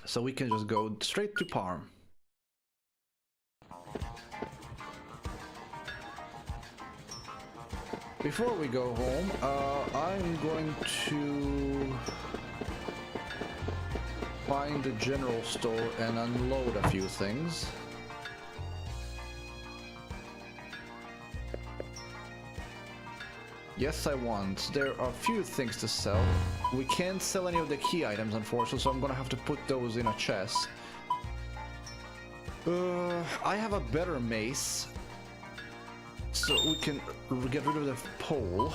So we can just go straight to Parm. Before we go home, I'm going to find the general store and unload a few things. Yes, I want. There are a few things to sell. We can't sell any of the key items, unfortunately, so I'm gonna have to put those in a chest. I have a better mace, so we can get rid of the pole.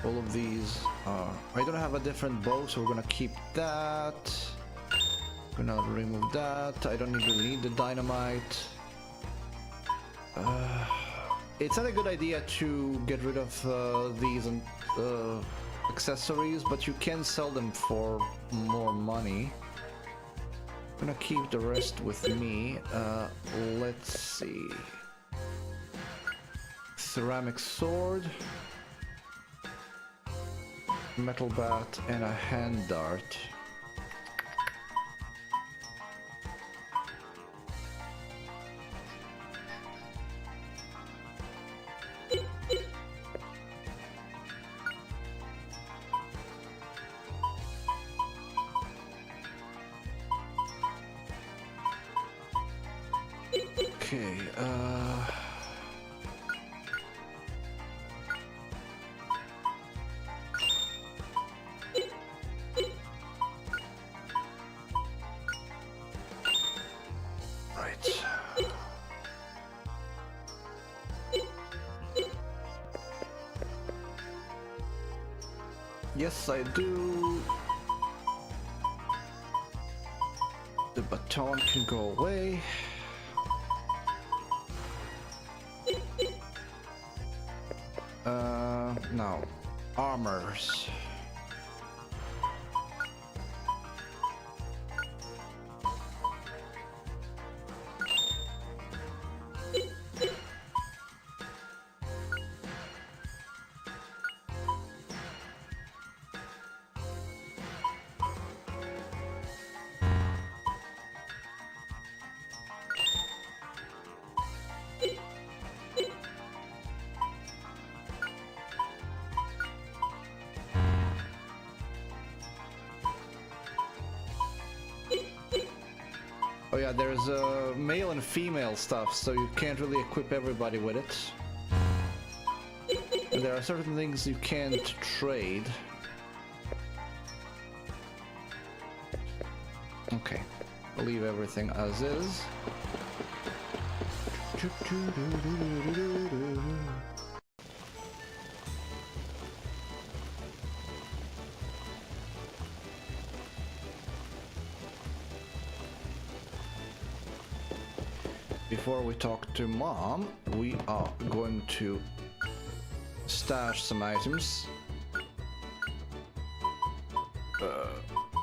All of these I don't have a different bow, so we're gonna keep that. Gonna remove that. I don't really need the dynamite. It's not a good idea to get rid of these accessories, but you can sell them for more money. I'm gonna keep the rest with me. Let's see. Ceramic sword, metal bat, and a hand dart. Okay, right. Yes, I do. The baton can go away. Now, armors. Oh yeah, there's male and female stuff, so you can't really equip everybody with it. And there are certain things you can't trade. Okay, I'll leave everything as is. Before we talk to Mom, we are going to stash some items.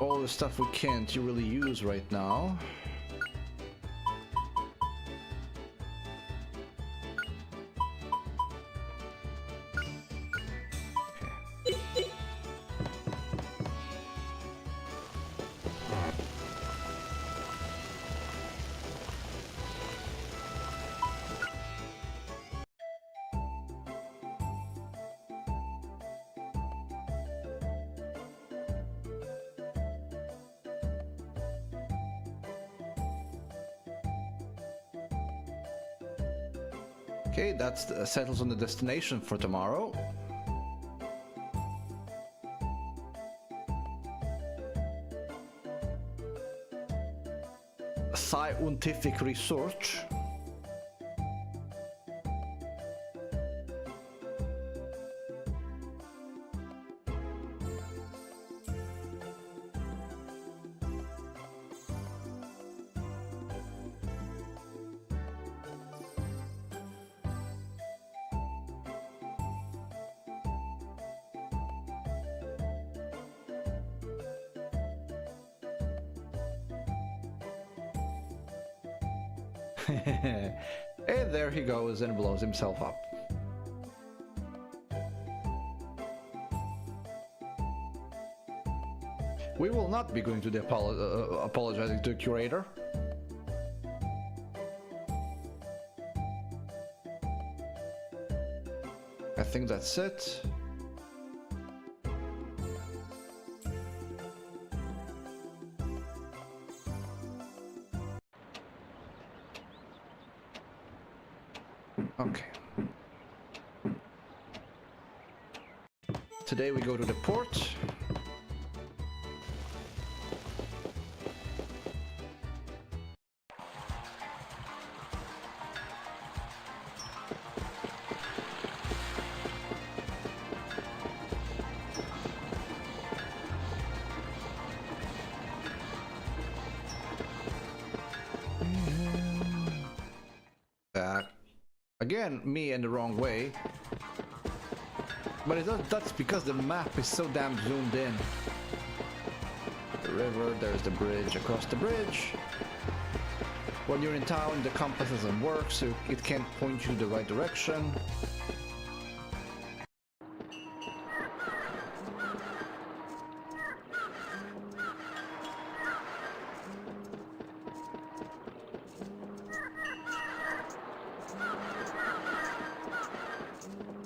All the stuff we can't really use right now. Okay, that settles on the destination for tomorrow. Scientific research. And there he goes and blows himself up. We will not be going to the apologizing to the curator. I think that's it. Okay. Today we go to the port. Again, me in the wrong way. But that's because the map is so damn zoomed in. The river, there's the bridge across the bridge. When you're in town, the compass doesn't work, so it can't point you the right direction.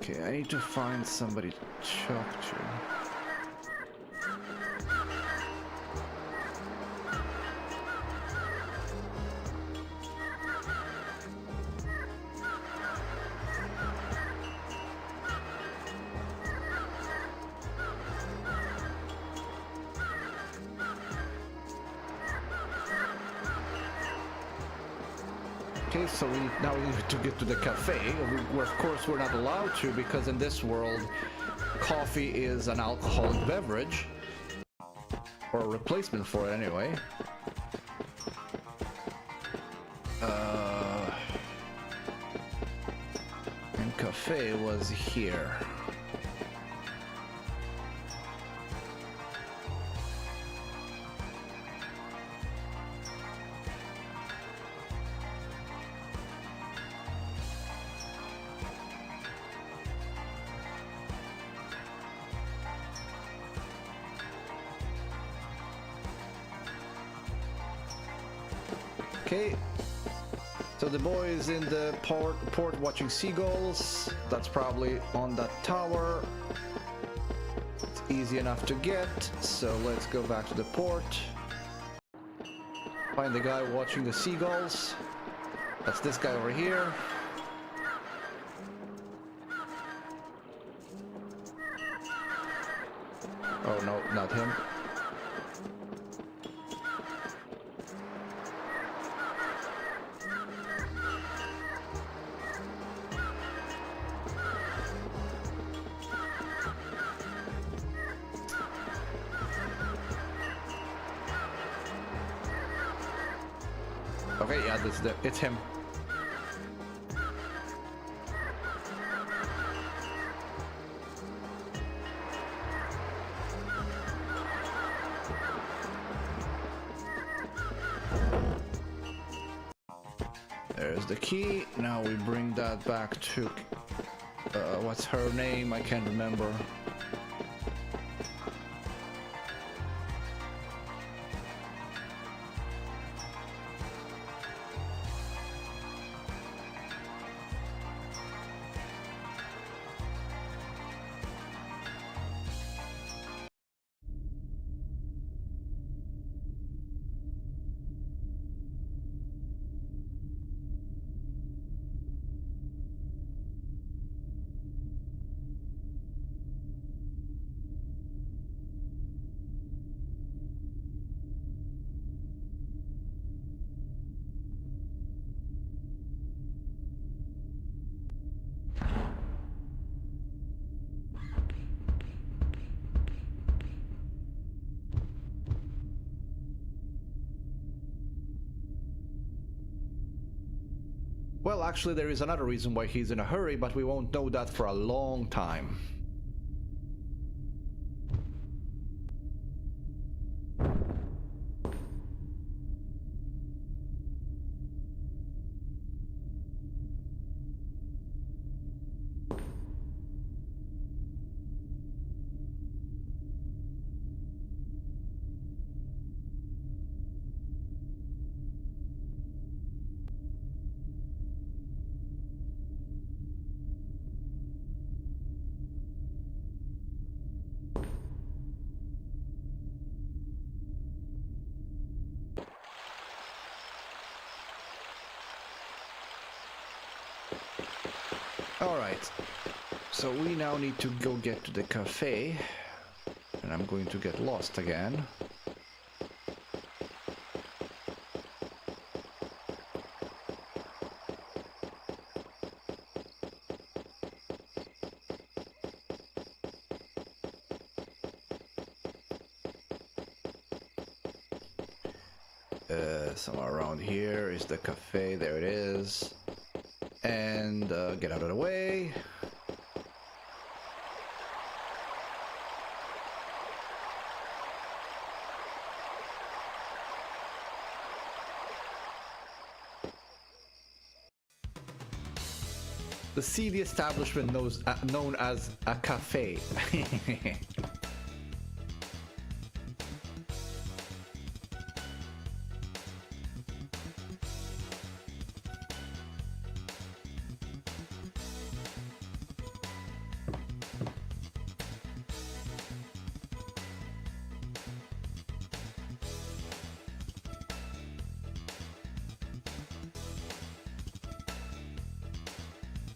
Okay, I need to find somebody to talk to. Okay, so now we need to get to the cafe, where of course we're not allowed to, because in this world, coffee is an alcoholic beverage. Or a replacement for it anyway. And cafe was here. Okay, so the boy is in the port watching seagulls. That's probably on that tower. It's easy enough to get, so let's go back to the port. Find the guy watching the seagulls. That's this guy over here. Oh no, not him. Okay, yeah, it's him. There's the key. Now we bring that back to... what's her name? I can't remember. Well, actually, there is another reason why he's in a hurry, but we won't know that for a long time. Alright, so we now need to go get to the cafe, and I'm going to get lost again. Somewhere around here is the cafe, there it is. And get out of the way. The seedy establishment known as a cafe.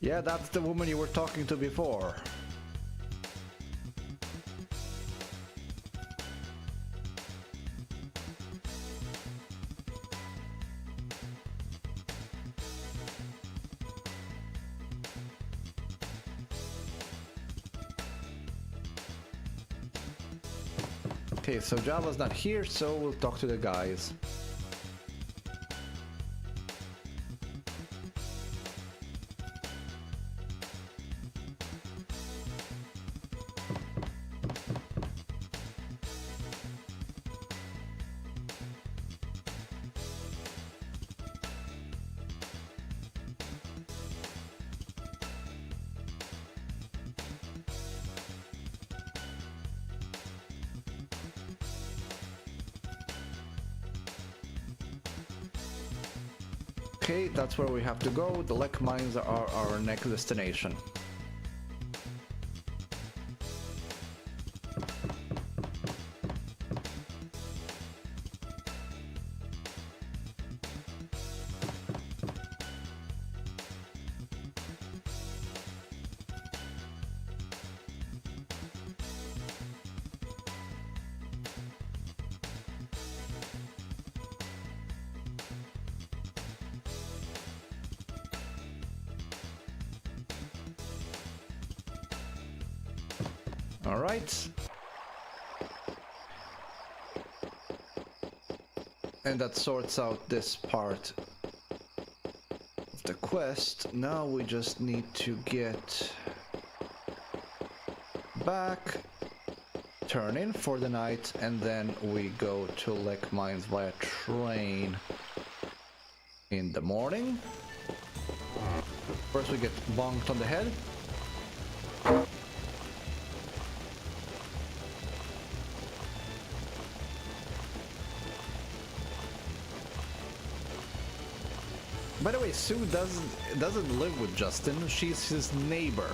Yeah, that's the woman you were talking to before. Okay, so Java's not here, so we'll talk to the guys. Okay, that's where we have to go. The Leck Mines are our next destination. All right. And that sorts out this part of the quest. Now we just need to get back, turn in for the night, and then we go to Leck Mines via train in the morning. First we get bonked on the head. By the way, Sue doesn't live with Justin, she's his neighbor.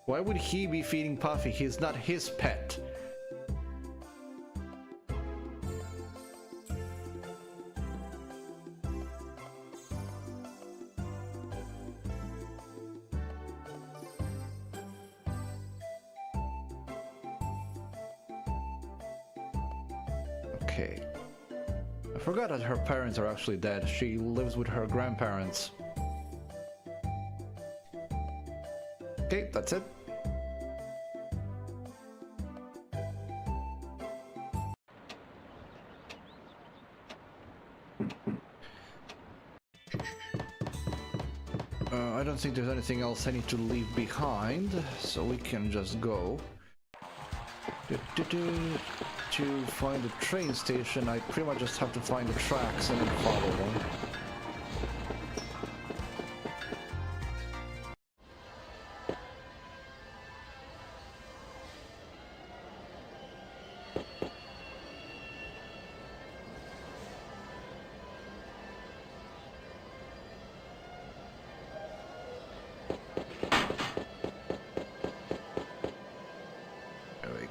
Why would he be feeding Puffy? He's not his pet. Okay. I forgot that her parents are actually dead. She lives with her grandparents. Okay, that's it. I don't think there's anything else I need to leave behind, so we can just go. To find the train station, I pretty much just have to find the tracks and then follow them.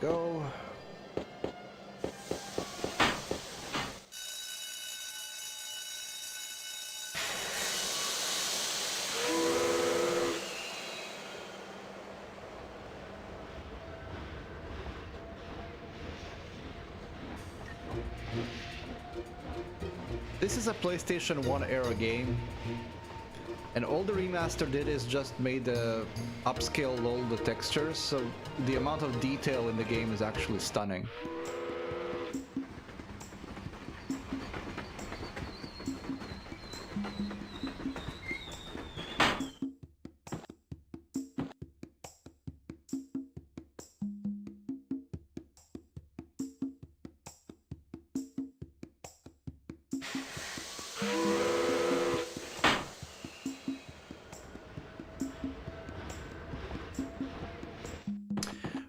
go. This is a PlayStation 1 era game, and all the remaster did is just made upscaled all the textures, so the amount of detail in the game is actually stunning.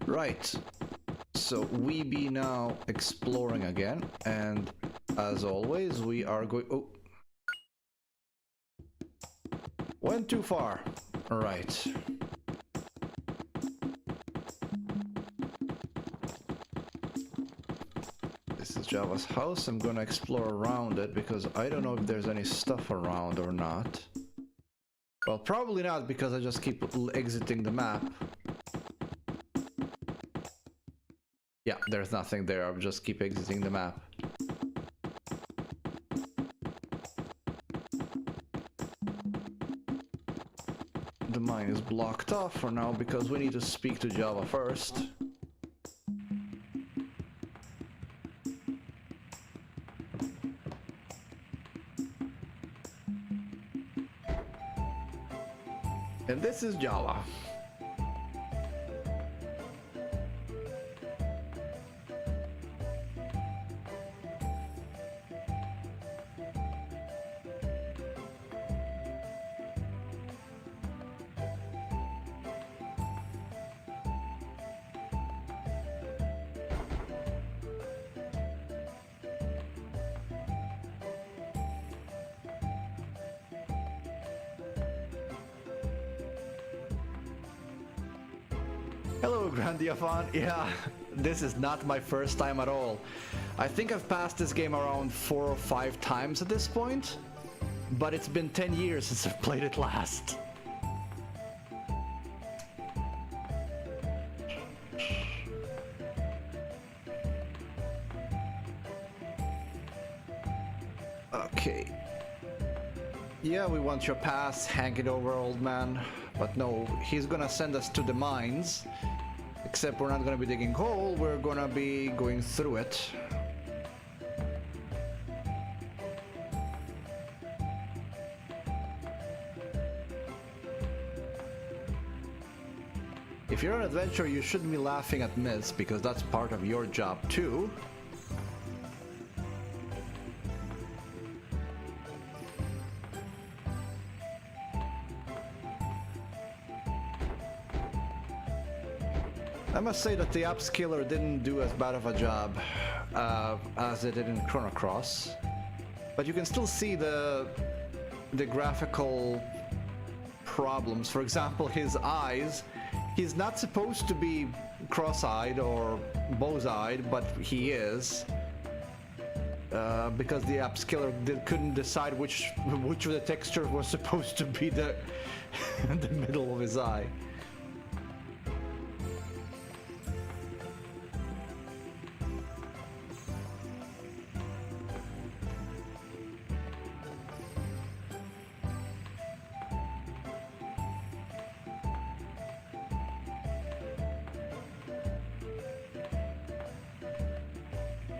Right, so we be now exploring again, and as always we are going... Oh! Went too far. Right. This is Java's house. I'm gonna explore around it because I don't know if there's any stuff around or not. Well, probably not because I just keep exiting the map. Yeah, there's nothing there. I'll just keep exiting the map. The mine is blocked off for now because we need to speak to Java first. And this is Java. Hello, Grandia fan. Yeah, this is not my first time at all. I think I've passed this game around 4 or 5 times at this point, but it's been 10 years since I've played it last. Okay. Yeah, we want your pass, hand it over, old man. But no, he's gonna send us to the mines. Except we're not gonna be digging coal, we're gonna be going through it. If you're an adventurer, you shouldn't be laughing at myths, because that's part of your job too. I must say that the upscaler didn't do as bad of a job as it did in Chrono Cross, but you can still see the graphical problems. For example, his eyes, he's not supposed to be cross-eyed or bow-eyed, but he is, because the upscaler couldn't decide which of the texture was supposed to be the the middle of his eye.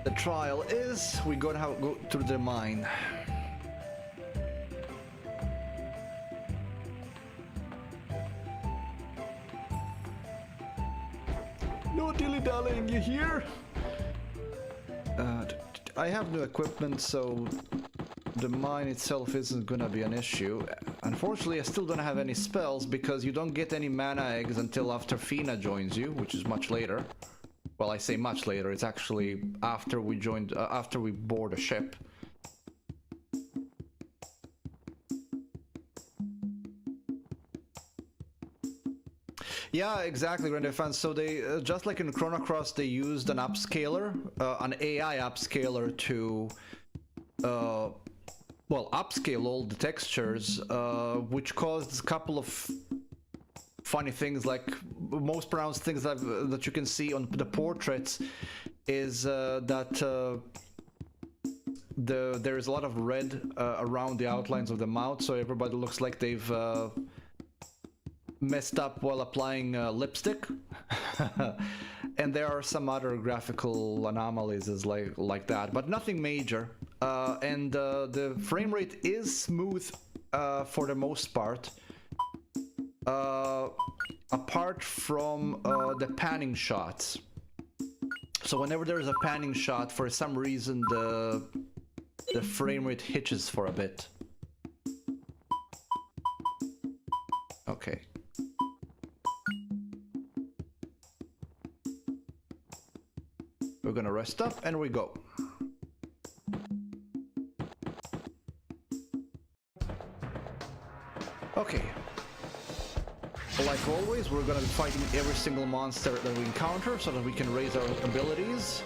The trial is we're gonna have to go through the mine. No dilly-dallying, you hear? I have no equipment, so the mine itself isn't gonna be an issue. Unfortunately, I still don't have any spells because you don't get any mana eggs until after Fina joins you, which is much later. Well, I say much later, it's actually after we joined, after we board a ship. Yeah, exactly, Grandia fans. So they, just like in Chrono Cross, they used an upscaler, an AI upscaler to, well, upscale all the textures, which caused a couple of funny things. Like, most pronounced things that you can see on the portraits is that there is a lot of red around the outlines of the mouth, so everybody looks like they've messed up while applying lipstick. And there are some other graphical anomalies as like that, but nothing major. And the frame rate is smooth for the most part, apart from the panning shots. So whenever there's a panning shot, for some reason the frame rate hitches for a bit. Okay. We're gonna rest up and we go. Okay. Like always, we're gonna be fighting every single monster that we encounter so that we can raise our abilities.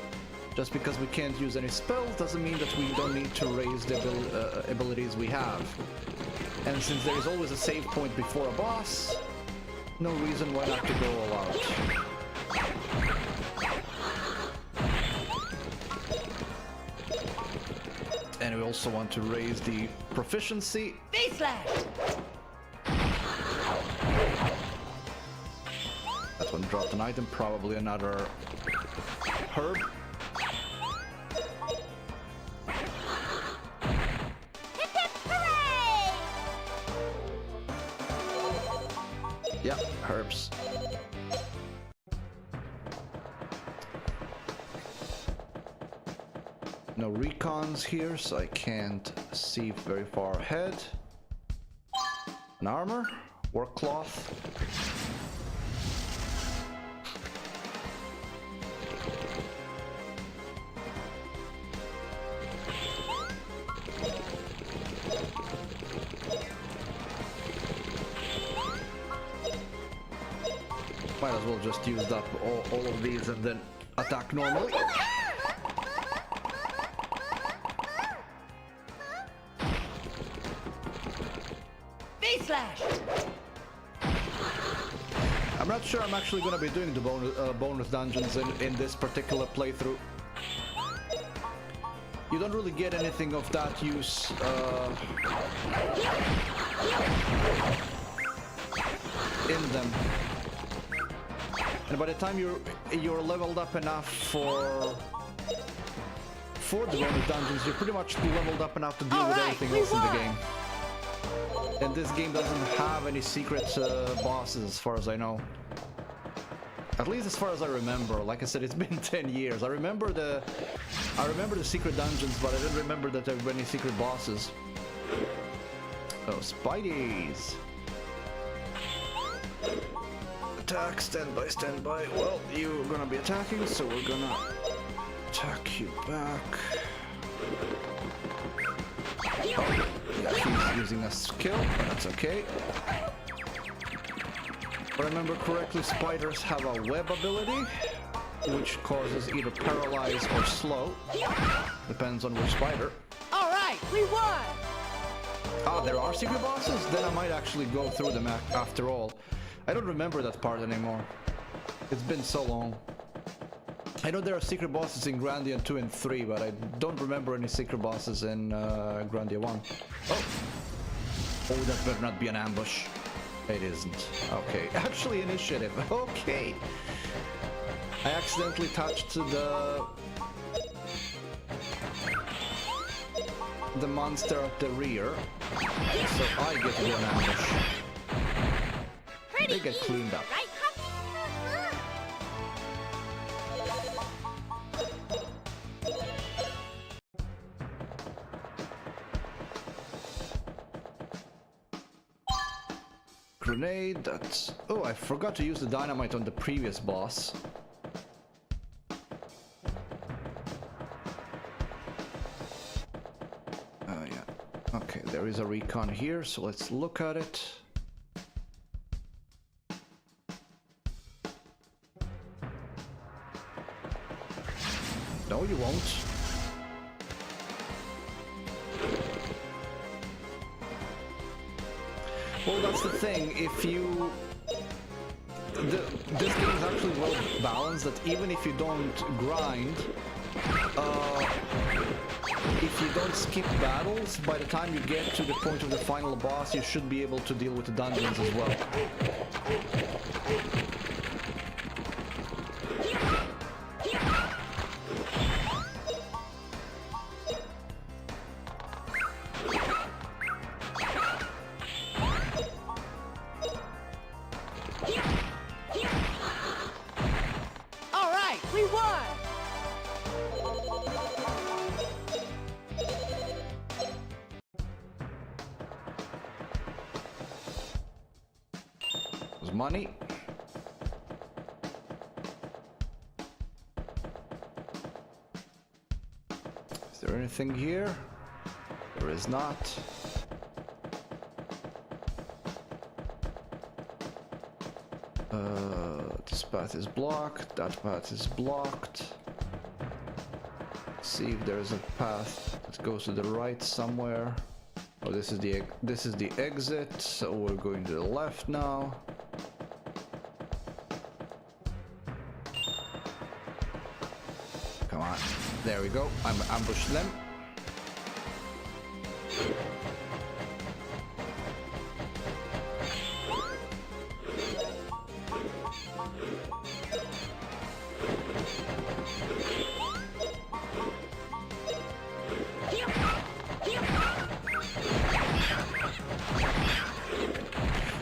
Just because we can't use any spells doesn't mean that we don't need to raise the abilities we have. And since there is always a save point before a boss, no reason why not to go all out. And we also want to raise the proficiency. V-slash! That one dropped an item, probably another herb. Hip hip hooray! Yeah, herbs. No recons here, so I can't see very far ahead. An armor, work cloth. Might as well just use up all of these and then attack normally. V-slash! I'm not sure I'm actually going to be doing the bonus dungeons in this particular playthrough. You don't really get anything of that use in them. And by the time you're leveled up enough for the bonus dungeons, you're pretty much leveled up enough to deal with everything else in the game. And this game doesn't have any secret bosses, as far as I know. At least as far as I remember. Like I said, it's been 10 years. I remember the secret dungeons, but I didn't remember that there were any secret bosses. Oh, Spideys! Attack, stand by, stand by. Well, you're gonna be attacking, so we're gonna attack you back. Oh, yeah, he's using a skill, but that's okay. If I remember correctly, spiders have a web ability, which causes either paralyze or slow. Depends on which spider. All right, we won! Ah, there are secret bosses? Then I might actually go through them after all. I don't remember that part anymore. It's been so long. I know there are secret bosses in Grandia 2 and 3, but I don't remember any secret bosses in Grandia 1. Oh! Oh, that better not be an ambush. It isn't. Okay. Actually, initiative. Okay. I accidentally touched the monster at the rear, so I get to do an ambush. They get cleaned up. Right, Grenade, that's... Oh, I forgot to use the dynamite on the previous boss. Yeah. Okay, there is a recon here, so let's look at it. No, you won't. Well, that's the thing. If you... this game is actually well balanced that even if you don't grind, if you don't skip battles, by the time you get to the point of the final boss, you should be able to deal with the dungeons as well. All right, we won! There's money. Is there anything here? There is not. This path is blocked, that path is blocked. Let's see if there's a path that goes to the right somewhere. Oh, this is the exit, so we're going to the left now. Come on, there we go. I'm ambushed them.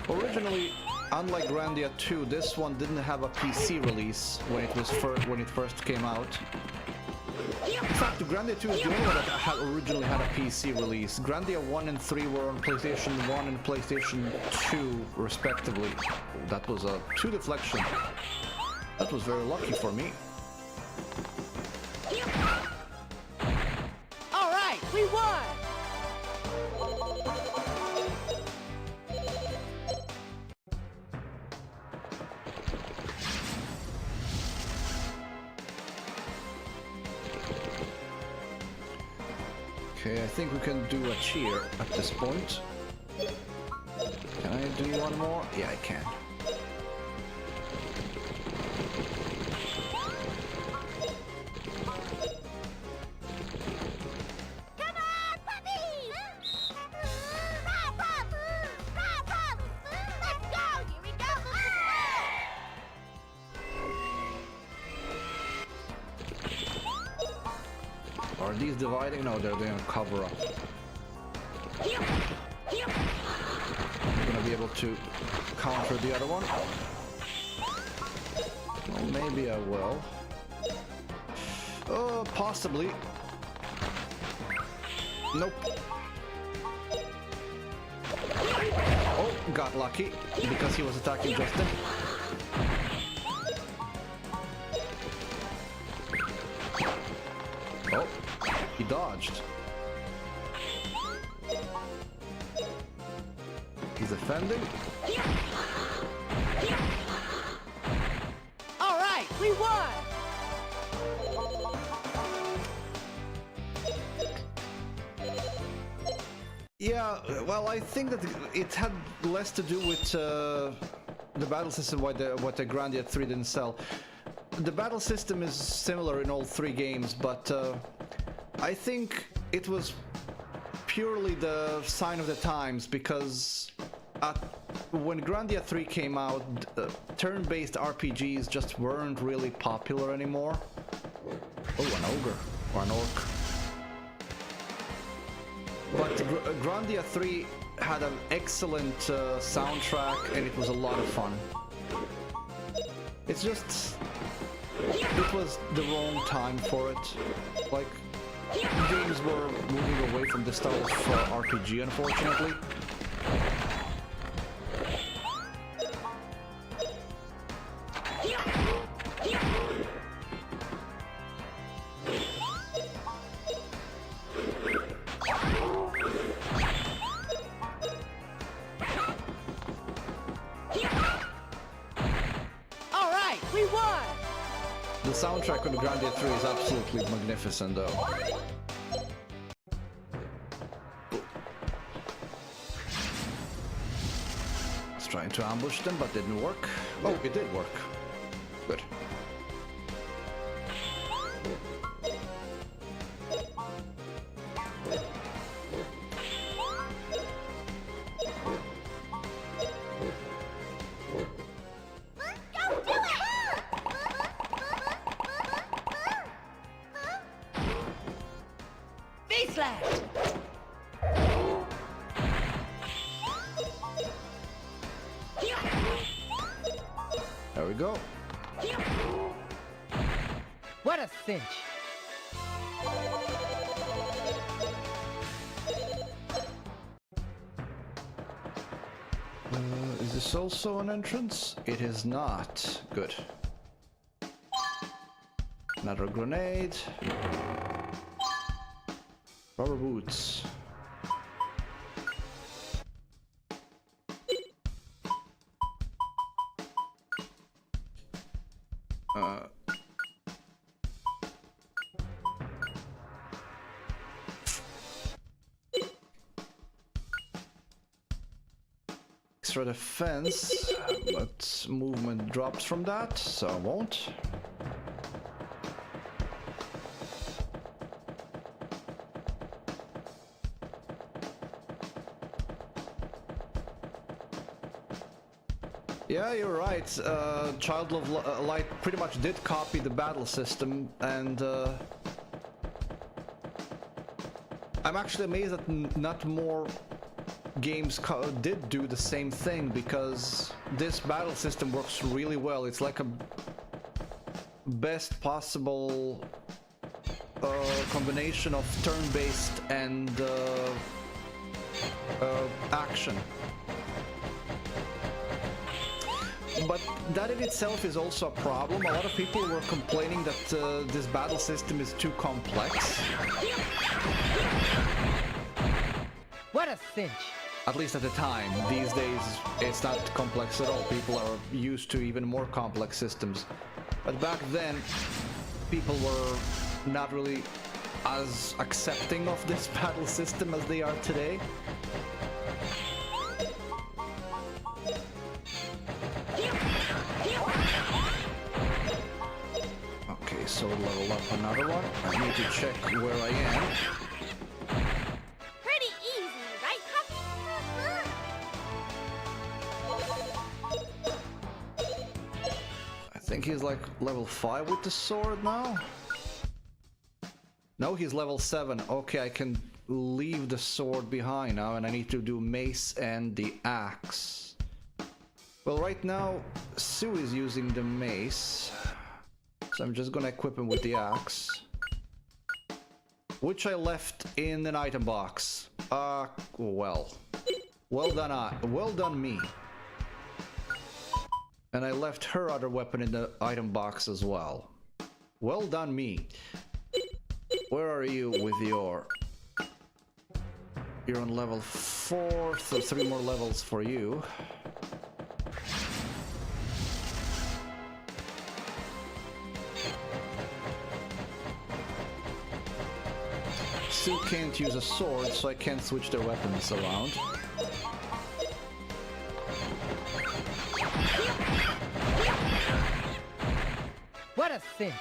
Originally, unlike Grandia 2, this one didn't have a PC release when it first came out. In fact, Grandia 2 is the only one that originally had a PC release. Grandia 1 and 3 were on PlayStation 1 and PlayStation 2, respectively. That was a 2 deflection. That was very lucky for me. All right, we won! Okay, I think we can do a cheer at this point. Can I do one more? Yeah, I can. Come on, puppies! Let's go! Here we go! Are these dividing? No, they're going to cover up. I'm going to be able to counter the other one. Well, maybe I will. Possibly. Nope. Oh, got lucky because he was attacking Justin. Oh, he dodged. He's offending. All right, we won! Yeah, well, I think that it had less to do with the battle system, what the Grandia 3 didn't sell. The battle system is similar in all three games, but I think it was purely the sign of the times, because when Grandia 3 came out, turn-based RPGs just weren't really popular anymore. Oh, an ogre, or an orc. But Grandia 3 had an excellent soundtrack, and it was a lot of fun. It's just... it was the wrong time for it. Like, games were moving away from the style of RPG, unfortunately. The soundtrack on the Grandia 3 is absolutely magnificent, though. I was trying to ambush them, but didn't work. Oh, it did work. Good. Slash! There we go. What a cinch! Is this also an entrance? It is not. Good. Another grenade. Rubber boots. Extra defense, but movement drops from that, so I won't. Yeah, you're right. Child of Light pretty much did copy the battle system, and I'm actually amazed that not more games did do the same thing, because this battle system works really well. It's like a best possible combination of turn-based and action. But that in itself is also a problem. A lot of people were complaining that this battle system is too complex. What a cinch! At least at the time. These days, it's not complex at all. People are used to even more complex systems. But back then, people were not really as accepting of this battle system as they are today. Okay, so level up another one. I need to check where I am. Pretty easy, right, Puppy? I think he's like level 5 with the sword now. No, he's level 7. Okay, I can leave the sword behind now, and I need to do mace and the axe. Well, right now, Sue is using the mace, so I'm just gonna equip him with the axe, which I left in an item box. Well done me. And I left her other weapon in the item box as well. Well done me. Where are you with your... You're on level 4, so 3 more levels for you. Still can't use a sword, so I can't switch their weapons around. What a cinch!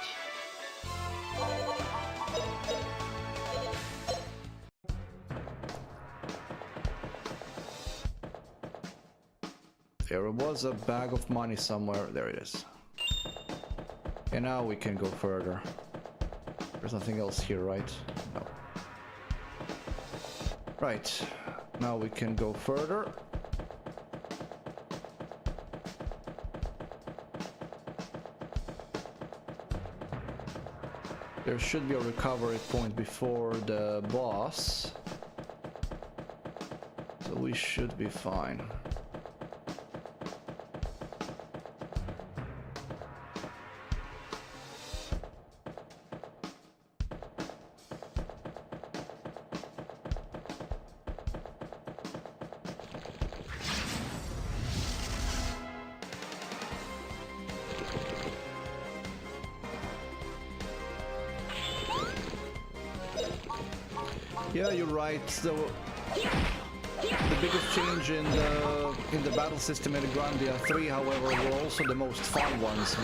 There was a bag of money somewhere. There it is. And now we can go further. There's nothing else here, right? No. Right. Now we can go further. There should be a recovery point before the boss. So we should be fine. Yeah, you're right. So the biggest change in the battle system in Grandia 3, however, were also the most fun ones,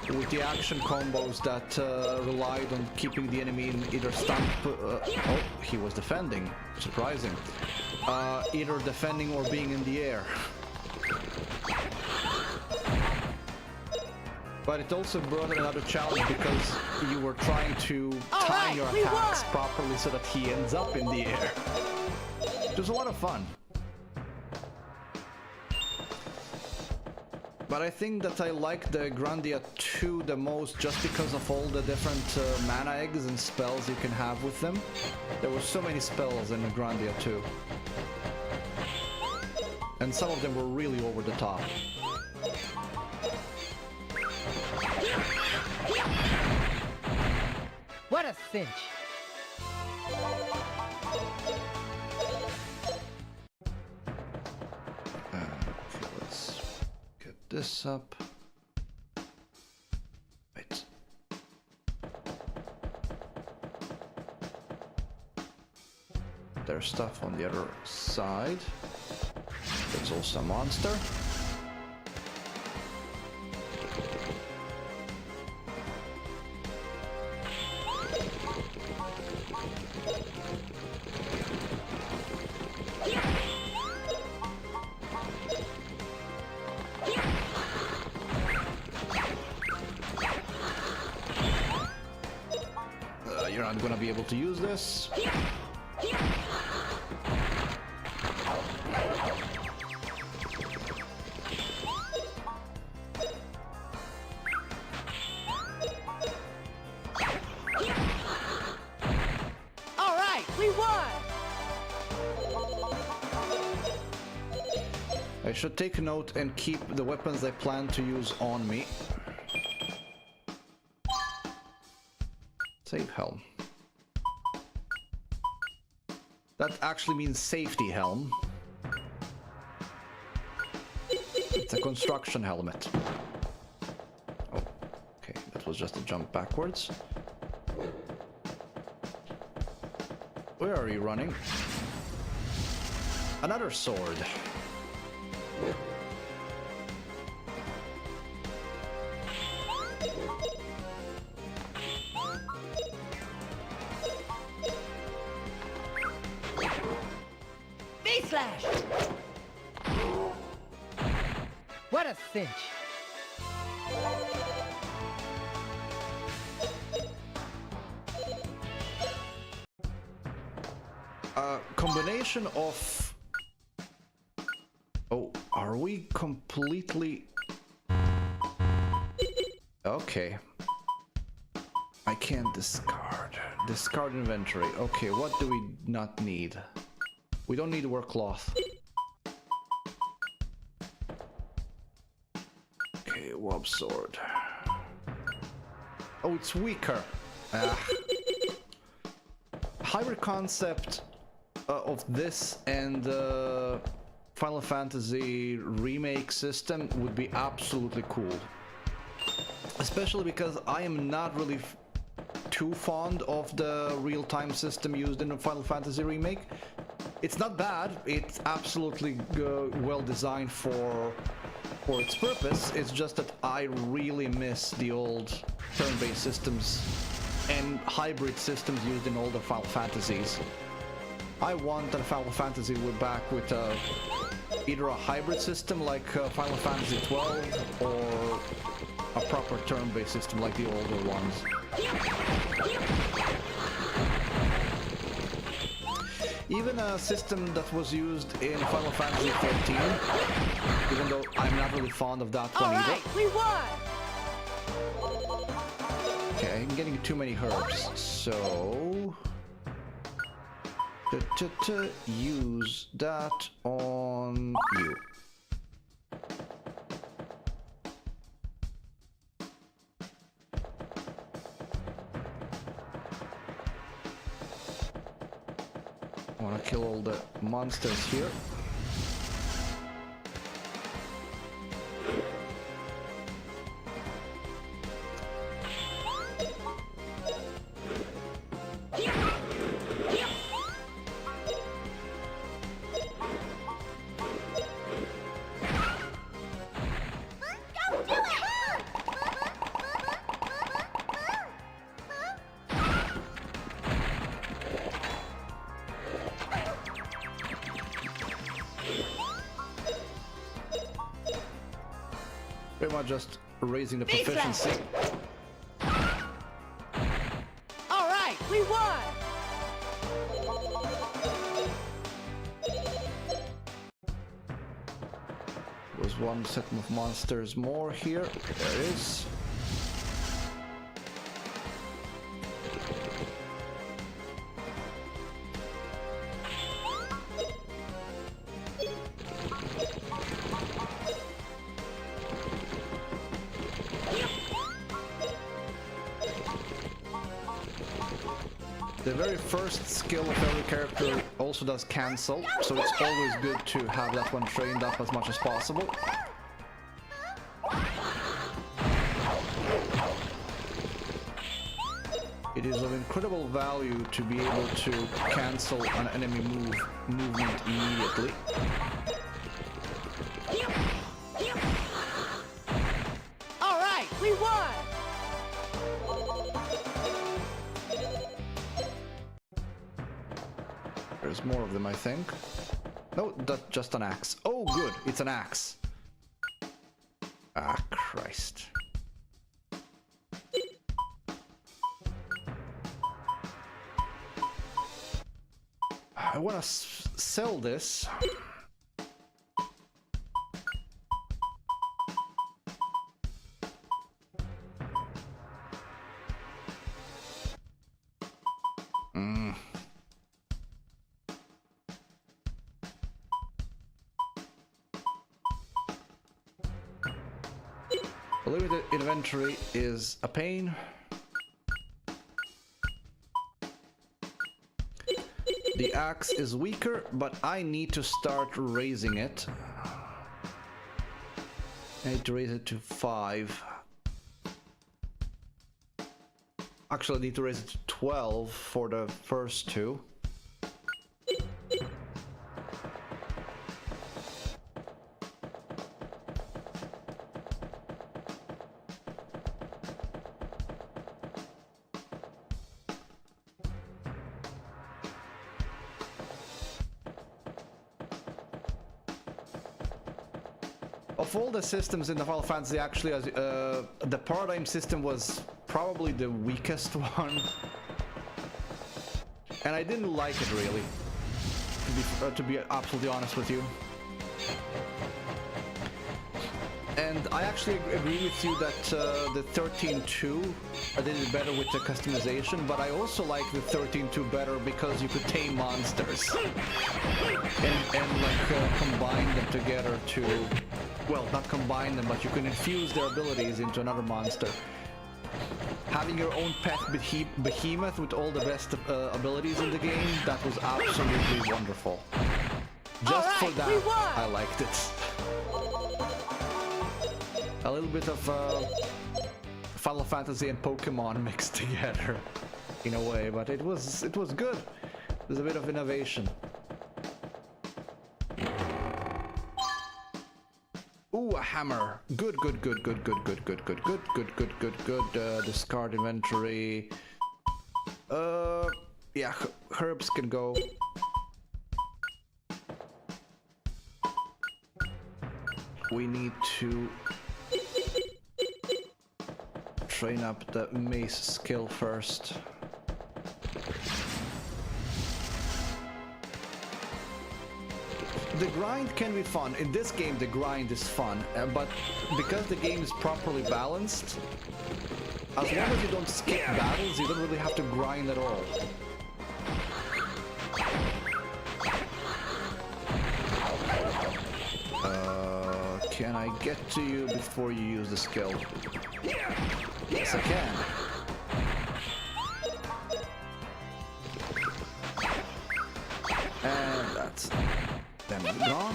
with the action combos that relied on keeping the enemy in either stun. Oh, he was defending. Surprising. Either defending or being in the air. But it also brought in another challenge because you were trying to time your attacks properly so that he ends up in the air. It was a lot of fun. But I think that I like the Grandia 2 the most just because of all the different mana eggs and spells you can have with them. There were so many spells in the Grandia 2. And some of them were really over the top. What a cinch! Okay, let's get this up. Wait. There's stuff on the other side. There's also a monster. You're not gonna be able to use this. All right, we won! I should take note and keep the weapons I plan to use on me. Save helm. That actually means safety helm. It's a construction helmet. Oh, okay, that was just a jump backwards. Where are you running? Another sword. Slash! What a cinch! Combination of... Oh, are we completely... Okay. I can't discard. Discard inventory. Okay, what do we not need? We don't need work cloth. Okay, wob sword. Oh, it's weaker. Hybrid concept of this and Final Fantasy remake system would be absolutely cool. Especially because I am not really too fond of the real-time system used in the Final Fantasy remake. It's not bad, it's absolutely well designed for its purpose. It's just that I really miss the old turn-based systems and hybrid systems used in older Final Fantasies. I want a Final Fantasy back with either a hybrid system like Final Fantasy XII or a proper turn-based system like the older ones. Even a system that was used in Final Fantasy XIII, even though I'm not really fond of that one either. Alright, we won! Okay, I'm getting too many herbs, so... use that on you. I want to kill all the monsters here. Pretty much just raising the Beat that. proficiency. All right, we won. There's one set of monsters more here. There is. The very first skill of every character also does cancel, so it's always good to have that one trained up as much as possible. It is of incredible value to be able to cancel an enemy movement immediately. All right, we won. There's more of them, I think. No, that's just an axe. Oh, good, it's an axe. Ah, Christ. I want to sell this. A limited inventory is a pain. The axe is weaker, but I need to start raising it. I need to raise it to 5. Actually, I need to raise it to 12 for the first two. Of all the systems in the Final Fantasy, actually, the paradigm system was probably the weakest one, and I didn't like it really. To be absolutely honest with you. And I actually agree with you that the 13.2 I did it better with the customization, but I also like the 13.2 better because you could tame monsters and like combine them together to, well, not combine them, but you can infuse their abilities into another monster. Having your own pet behemoth with all the best abilities in the game, that was absolutely wonderful. Just for that, I liked it. A little bit of Final Fantasy and Pokemon mixed together, in a way, but it was good. There's a bit of innovation. Ooh, a hammer. Good. Discard inventory. Yeah, herbs can go. We need to train up the mace skill first. The grind can be fun. In this game, the grind is fun, but because the game is properly balanced, as long as you don't skip battles, you don't really have to grind at all. Can I get to you before you use the skill? Yes, I can. And that's them gone.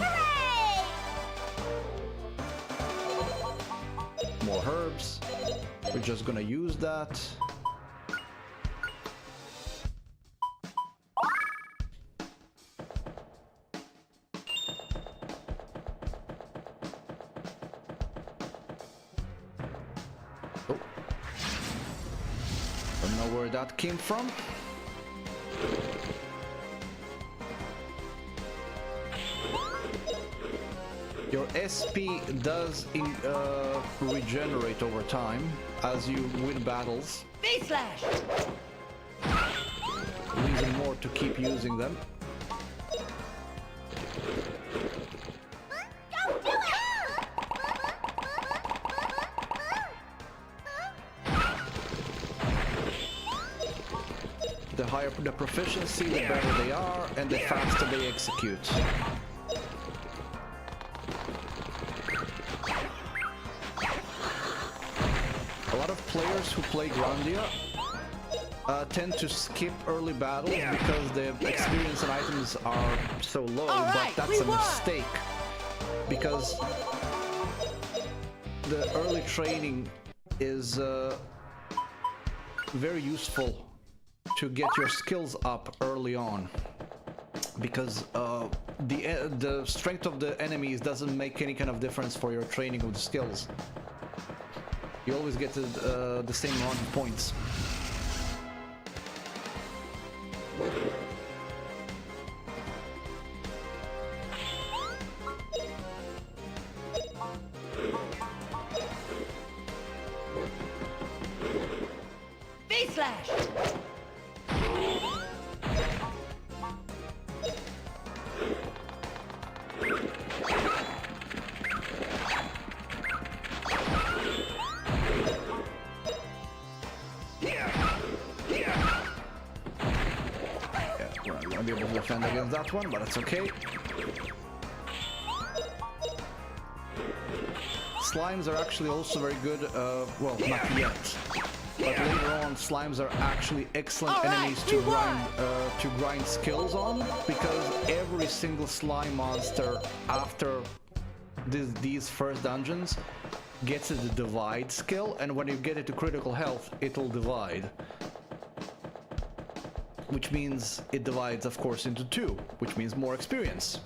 More herbs. We're just gonna use that. Oh. Don't know where that came from. Your SP does regenerate over time as you win battles. Face slash! Reason more to keep using them. Don't do it! The higher the proficiency, the better they are, and the faster they execute. A lot of players who play Grandia tend to skip early battles because the experience and items are so low, but that's a mistake. Because the early training is very useful to get your skills up early on, because the strength of the enemies doesn't make any kind of difference for your training of the skills. You always get the same amount of points. Face slash! We're not gonna be able to defend against that one, but it's okay. Slimes are actually also very good, well, not yet. But later on, slimes are actually excellent enemies to grind skills on, because every single slime monster after these first dungeons gets the divide skill, and when you get it to critical health, it'll divide. Which means it divides, of course, into 2, which means more experience.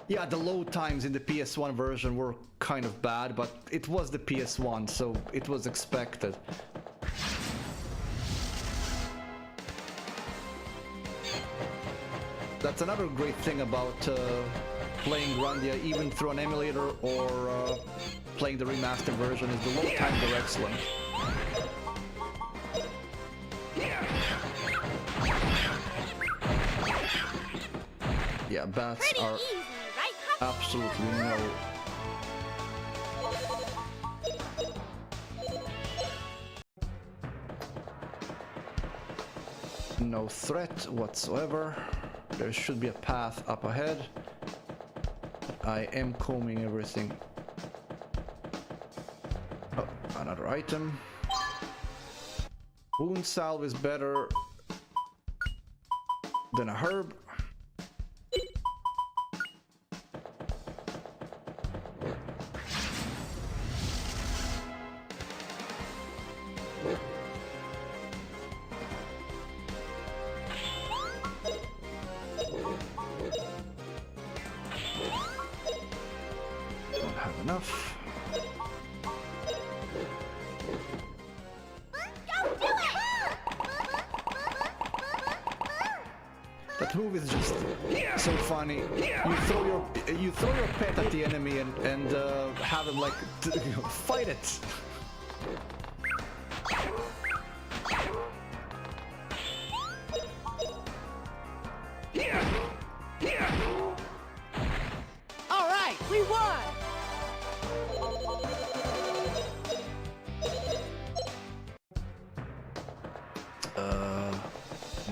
Yeah, the load times in the PS1 version were kind of bad, but it was the PS1, so it was expected. That's another great thing about playing Grandia, even through an emulator or playing the remaster version, is the load times are excellent. Yeah, bats are absolutely no threat whatsoever. There should be a path up ahead. I am combing everything. Oh, another item. Wound salve is better than a herb. Don't have enough. That move is just so funny. You throw your pet at the enemy and have him like fight it. All right, we won.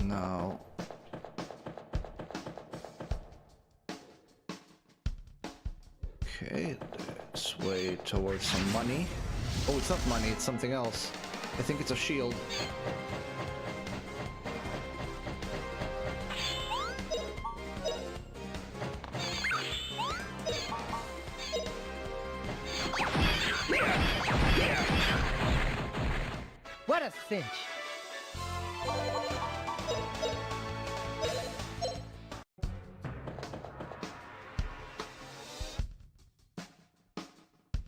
No. Okay, let's way towards some money. Oh, it's not money, it's something else. I think it's a shield. What a cinch.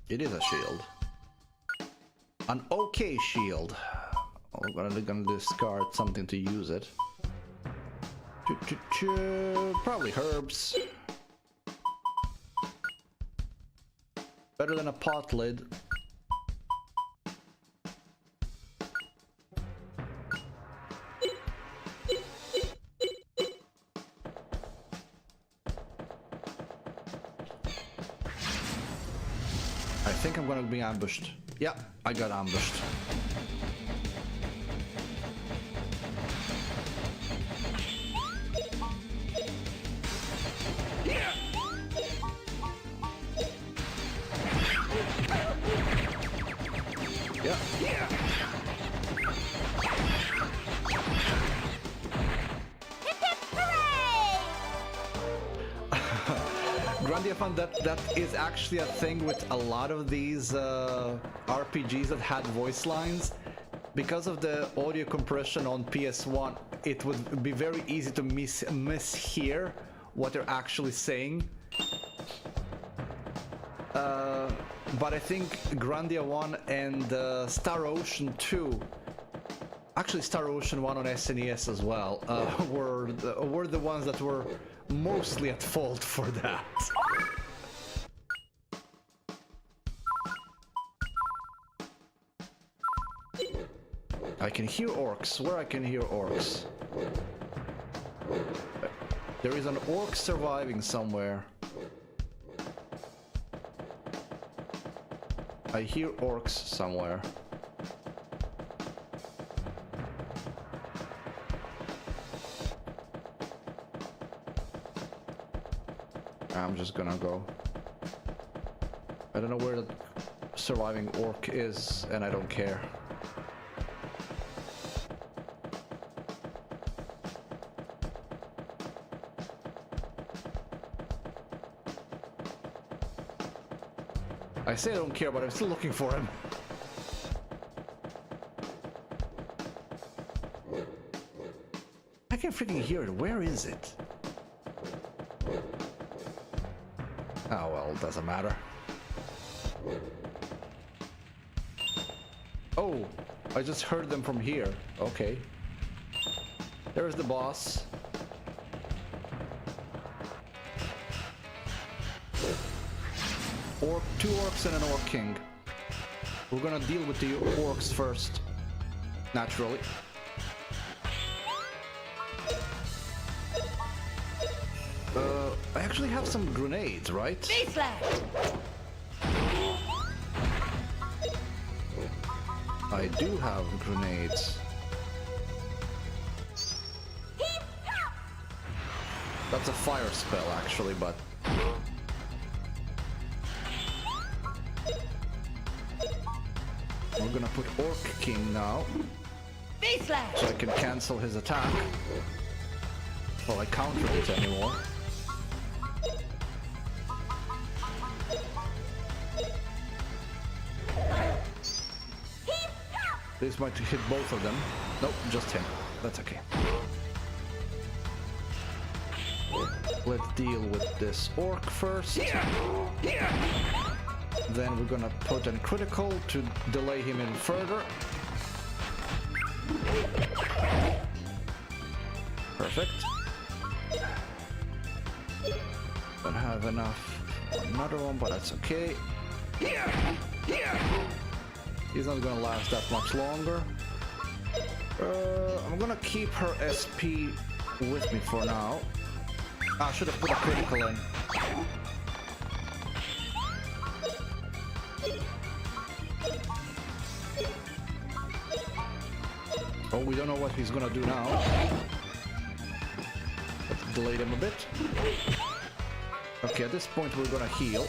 It is a shield. An okay shield. I'm gonna discard something to use it. Probably herbs. Better than a pot lid. I think I'm gonna be ambushed. Yeah, I got ambushed. Yeah. Grandia found that is actually a thing with a lot of these RPGs that had voice lines. Because of the audio compression on PS1, it would be very easy to mishear what they're actually saying. But I think Grandia 1 and Star Ocean 2, actually Star Ocean 1 on SNES as well, were the ones that were mostly at fault for that. I can hear orcs. Where I can hear orcs? There is an orc surviving somewhere. I hear orcs somewhere. I'm just gonna go. I don't know where the surviving orc is, and I don't care. I say I don't care, but I'm still looking for him. I can freaking hear it. Where is it? Oh well, doesn't matter. Oh, I just heard them from here. Okay. There's the boss. Two orcs and an orc king. We're gonna deal with the orcs first. Naturally. I actually have some grenades, right? I do have grenades. That's a fire spell, actually, but... We're gonna put Orc King now. So I can cancel his attack. Well, I countered it anymore. This might hit both of them. Nope, just him. That's okay. Let's deal with this orc first. Then we're gonna put in critical to delay him in further. Perfect. Don't have enough for another one, but that's okay. He's not gonna last that much longer. I'm gonna keep her SP with me for now. I should have put a critical in. Oh, we don't know what he's gonna do now. Let's delay him a bit. Okay, at this point we're gonna heal.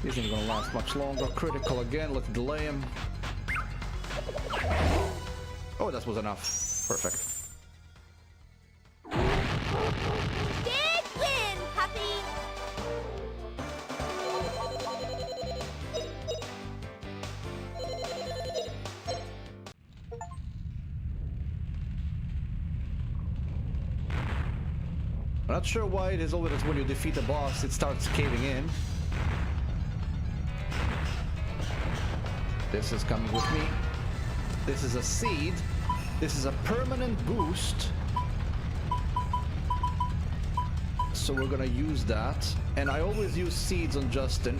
Isn't gonna last much longer. Critical again, let's delay him. Oh, that was enough. Perfect. Big win, puppy! I'm not sure why it is always when you defeat a boss, it starts caving in. This is coming with me. This is a seed. This is a permanent boost. So we're gonna use that. And I always use seeds on Justin,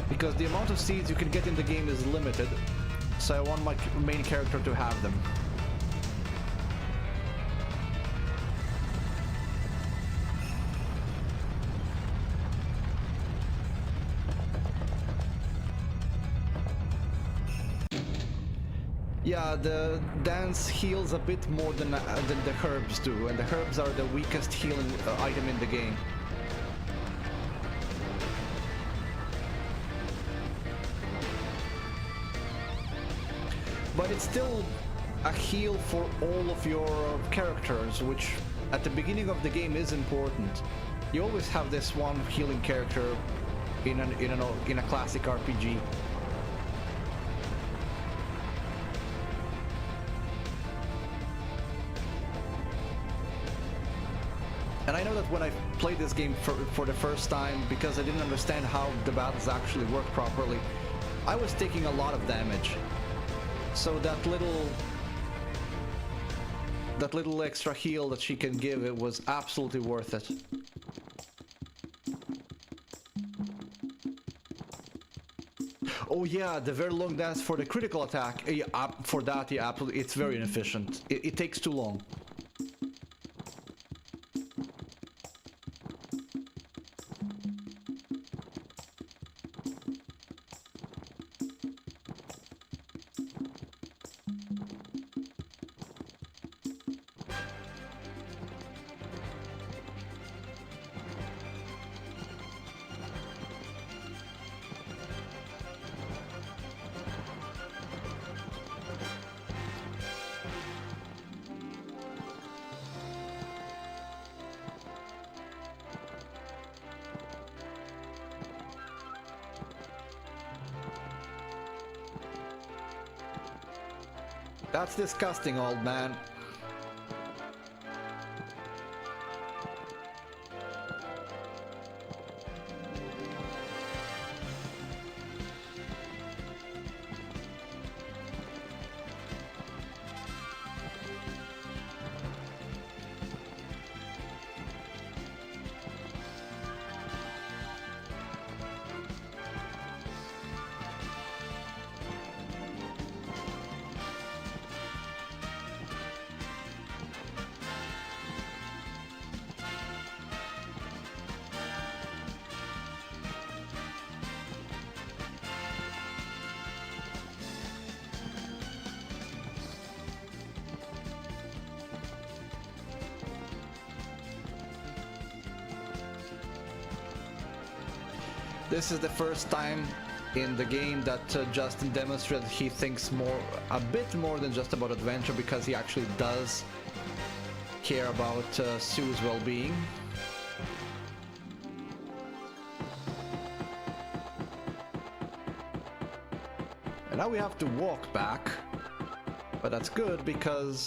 because the amount of seeds you can get in the game is limited. So I want my main character to have them. Yeah, the dance heals a bit more than the herbs do, and the herbs are the weakest healing item in the game. But it's still a heal for all of your characters, which at the beginning of the game is important. You always have this one healing character in a classic RPG. And I know that when I played this game for the first time, because I didn't understand how the battles actually work properly, I was taking a lot of damage. So that little extra heal that she can give, it was absolutely worth it. Oh yeah, the very long dance for the critical attack. Yeah, for that, yeah, absolutely, it's very inefficient. It takes too long. That's disgusting, old man. This is the first time in the game that Justin demonstrated he thinks a bit more than just about adventure, because he actually does care about Sue's well-being. And now we have to walk back, but that's good because